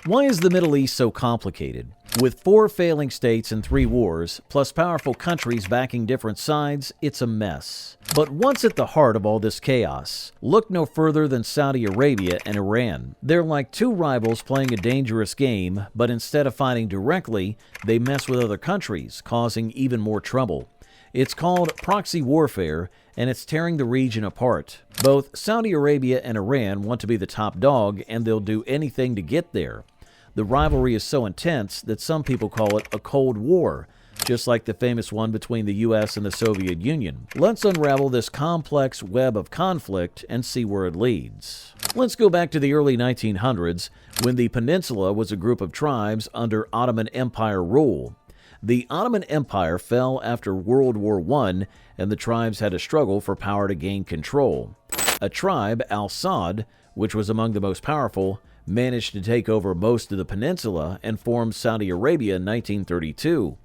Why is the Middle East so complicated? With 4 failing states and 3 wars, plus powerful countries backing different sides, it's a mess. But what's at the heart of all this chaos? Look no further than Saudi Arabia and Iran. They're like 2 rivals playing a dangerous game, but instead of fighting directly, they mess with other countries, causing even more trouble. It's called proxy warfare, and it's tearing the region apart. Both Saudi Arabia and Iran want to be the top dog, and they'll do anything to get there. The rivalry is so intense that some people call it a Cold War, just like the famous one between the U.S. and the Soviet Union. Let's unravel this complex web of conflict and see where it leads. Let's go back to the early 1900s, when the peninsula was a group of tribes under Ottoman Empire rule. The Ottoman Empire fell after World War I, and the tribes had to struggle for power to gain control. A tribe, Al-Saud, which was among the most powerful, managed to take over most of the peninsula and formed Saudi Arabia in 1932.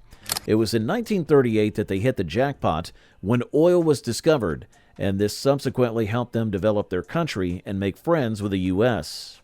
It was in 1938 that they hit the jackpot when oil was discovered, and this subsequently helped them develop their country and make friends with the U.S.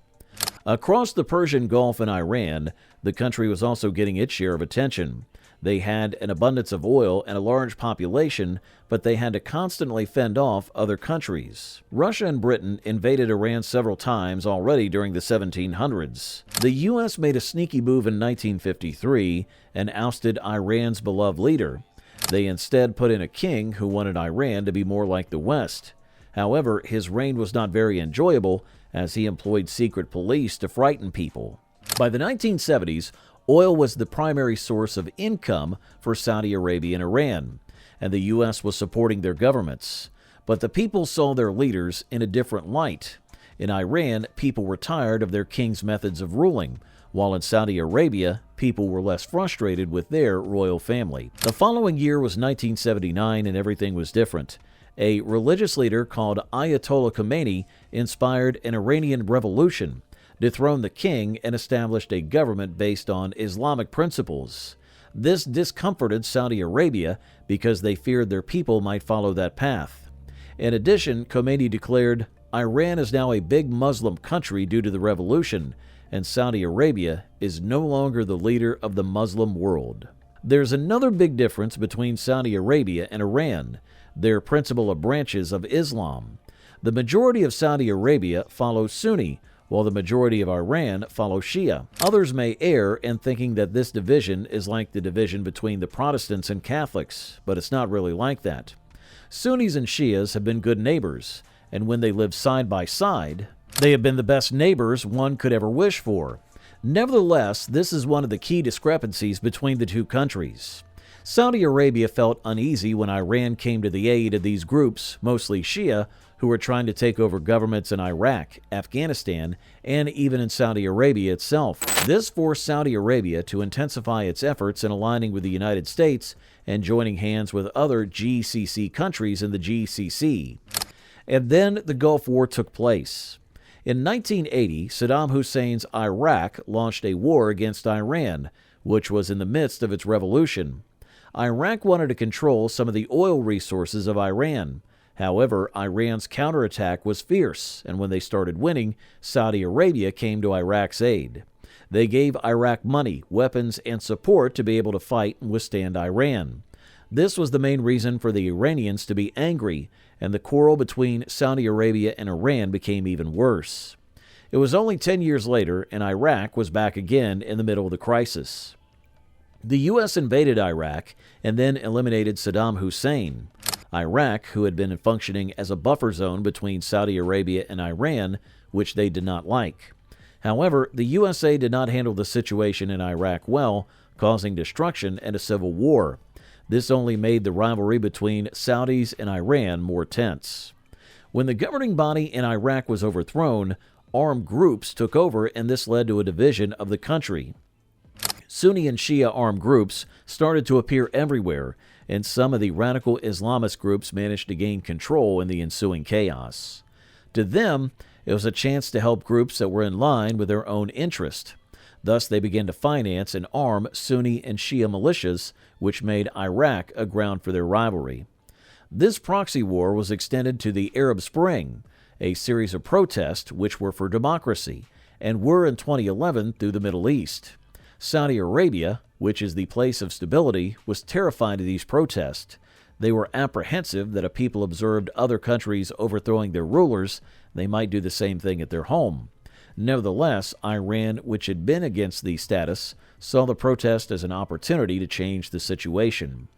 Across the Persian Gulf and Iran, the country was also getting its share of attention. They had an abundance of oil and a large population, but they had to constantly fend off other countries. Russia and Britain invaded Iran several times already during the 1700s. The U.S. made a sneaky move in 1953 and ousted Iran's beloved leader. They instead put in a king who wanted Iran to be more like the West. However, his reign was not very enjoyable, as he employed secret police to frighten people. By the 1970s, oil was the primary source of income for Saudi Arabia and Iran, and the U.S. was supporting their governments. But the people saw their leaders in a different light. In Iran, people were tired of their king's methods of ruling, while in Saudi Arabia, people were less frustrated with their royal family. The following year was 1979, and everything was different. A religious leader called Ayatollah Khomeini inspired an Iranian revolution, dethroned the king, and established a government based on Islamic principles. This discomforted Saudi Arabia because they feared their people might follow that path. In addition, Khomeini declared, "Iran is now a big Muslim country due to the revolution, and Saudi Arabia is no longer the leader of the Muslim world." There's another big difference between Saudi Arabia and Iran. They're principal branches of Islam. The majority of Saudi Arabia follows Sunni, while the majority of Iran follow Shia. Others may err in thinking that this division is like the division between the Protestants and Catholics, but it's not really like that. Sunnis and Shias have been good neighbors, and when they live side by side, they have been the best neighbors one could ever wish for. Nevertheless, this is one of the key discrepancies between the two countries. Saudi Arabia felt uneasy when Iran came to the aid of these groups, mostly Shia, who were trying to take over governments in Iraq, Afghanistan, and even in Saudi Arabia itself. This forced Saudi Arabia to intensify its efforts in aligning with the United States and joining hands with other GCC countries in the GCC. And then the Gulf War took place. In 1980, Saddam Hussein's Iraq launched a war against Iran, which was in the midst of its revolution. Iraq wanted to control some of the oil resources of Iran. However, Iran's counterattack was fierce, and when they started winning, Saudi Arabia came to Iraq's aid. They gave Iraq money, weapons, and support to be able to fight and withstand Iran. This was the main reason for the Iranians to be angry, and the quarrel between Saudi Arabia and Iran became even worse. It was only 10 years later, and Iraq was back again in the middle of the crisis. The U.S. invaded Iraq and then eliminated Saddam Hussein. Iraq, who had been functioning as a buffer zone between Saudi Arabia and Iran, which they did not like. However, the USA did not handle the situation in Iraq well, causing destruction and a civil war. This only made the rivalry between Saudis and Iran more tense. When the governing body in Iraq was overthrown, armed groups took over, and this led to a division of the country. Sunni and Shia armed groups started to appear everywhere, and some of the radical Islamist groups managed to gain control in the ensuing chaos. To them, it was a chance to help groups that were in line with their own interest. Thus, they began to finance and arm Sunni and Shia militias, which made Iraq a ground for their rivalry. This proxy war was extended to the Arab Spring, a series of protests which were for democracy, and were in 2011 through the Middle East. Saudi Arabia, which is the place of stability, was terrified of these protests. They were apprehensive that if people observed other countries overthrowing their rulers, they might do the same thing at their home. Nevertheless, Iran, which had been against the status, saw the protest as an opportunity to change the situation.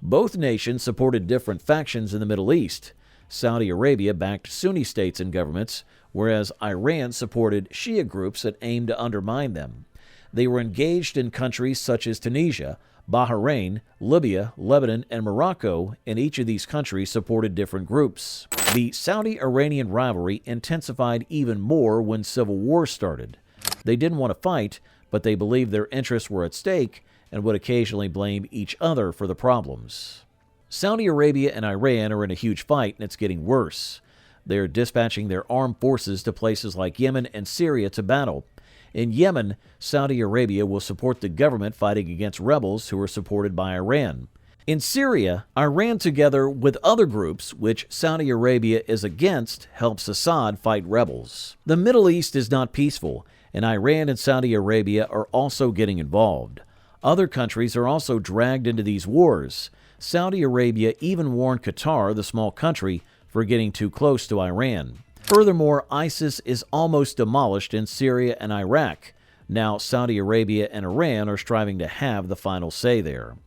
Both nations supported different factions in the Middle East. Saudi Arabia backed Sunni states and governments, whereas Iran supported Shia groups that aimed to undermine them. They were engaged in countries such as Tunisia, Bahrain, Libya, Lebanon, and Morocco, and each of these countries supported different groups. The Saudi-Iranian rivalry intensified even more when civil war started. They didn't want to fight, but they believed their interests were at stake and would occasionally blame each other for the problems. Saudi Arabia and Iran are in a huge fight, and it's getting worse. They are dispatching their armed forces to places like Yemen and Syria to battle. In Yemen, Saudi Arabia will support the government fighting against rebels who are supported by Iran. In Syria, Iran, together with other groups which Saudi Arabia is against, helps Assad fight rebels. The Middle East is not peaceful, and Iran and Saudi Arabia are also getting involved. Other countries are also dragged into these wars. Saudi Arabia even warned Qatar, the small country, for getting too close to Iran. Furthermore, ISIS is almost demolished in Syria and Iraq. Now, Saudi Arabia and Iran are striving to have the final say there.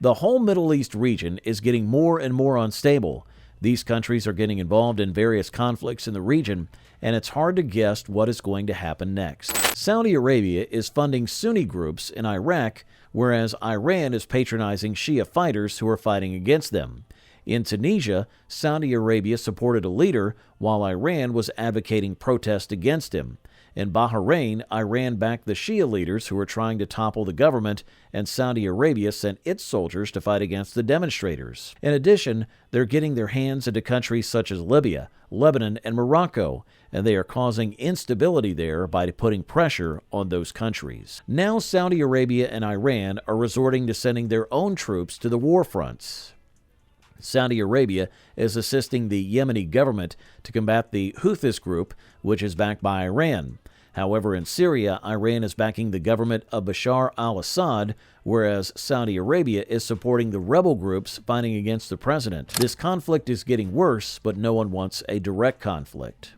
The whole Middle East region is getting more and more unstable. These countries are getting involved in various conflicts in the region, and it's hard to guess what is going to happen next. Saudi Arabia is funding Sunni groups in Iraq, whereas Iran is patronizing Shia fighters who are fighting against them. In Tunisia, Saudi Arabia supported a leader while Iran was advocating protest against him. In Bahrain, Iran backed the Shia leaders who were trying to topple the government, and Saudi Arabia sent its soldiers to fight against the demonstrators. In addition, they're getting their hands into countries such as Libya, Lebanon, and Morocco, and they are causing instability there by putting pressure on those countries. Now Saudi Arabia and Iran are resorting to sending their own troops to the war fronts. Saudi Arabia is assisting the Yemeni government to combat the Houthis group, which is backed by Iran. However, in Syria, Iran is backing the government of Bashar al-Assad, whereas Saudi Arabia is supporting the rebel groups fighting against the president. This conflict is getting worse, but no one wants a direct conflict.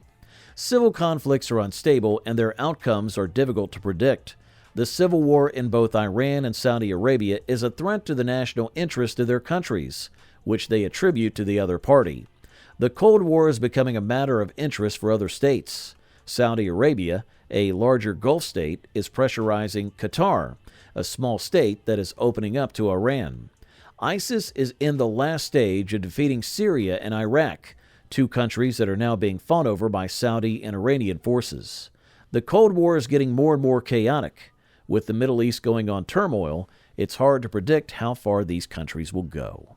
Civil conflicts are unstable, and their outcomes are difficult to predict. The civil war in both Iran and Saudi Arabia is a threat to the national interest of their countries, which they attribute to the other party. The Cold War is becoming a matter of interest for other states. Saudi Arabia, a larger Gulf state, is pressurizing Qatar, a small state that is opening up to Iran. ISIS is in the last stage of defeating Syria and Iraq, two countries that are now being fought over by Saudi and Iranian forces. The Cold War is getting more and more chaotic. With the Middle East going on turmoil, it's hard to predict how far these countries will go.